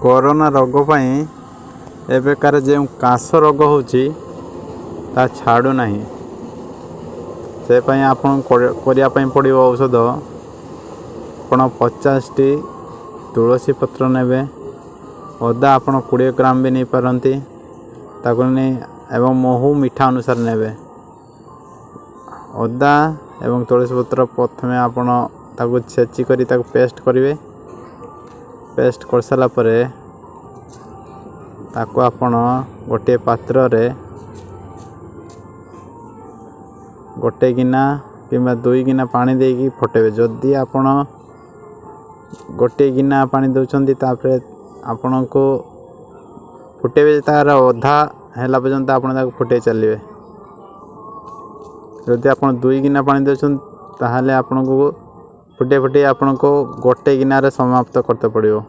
Corona रोग पाई एबेकार जो काश रोग होची ता छाड़ू नहीं से पाई आपन करिया पाई पड़िबो औषध आपण 50 टी तुलसी पत्र नेबे अदा आपण 20 ग्राम भी नहीं पारंती ताको नहीं एवं महू मीठा अनुसार नेबे अदा एवं तुलसी पत्र प्रथमे आपण ताको छेची करी ताको पेस्ट करिवे पेस्ट कर साला परे ताको आपण गोटे पात्र रे गोटे गिना किंबा 2 गिना पानी देकी फटेबे जदि आपण गोटे गिना पानी दउछंती तापरे आपण को फुटेबे तार अधा हैला पर्यंत आपण ताको फुटे चलिबे जदि आपण 2 गिना पानी दउछन ताहाले आपण को फुटे फुटे आपण को गोटे गिना रे समाप्त करते पड़ियो।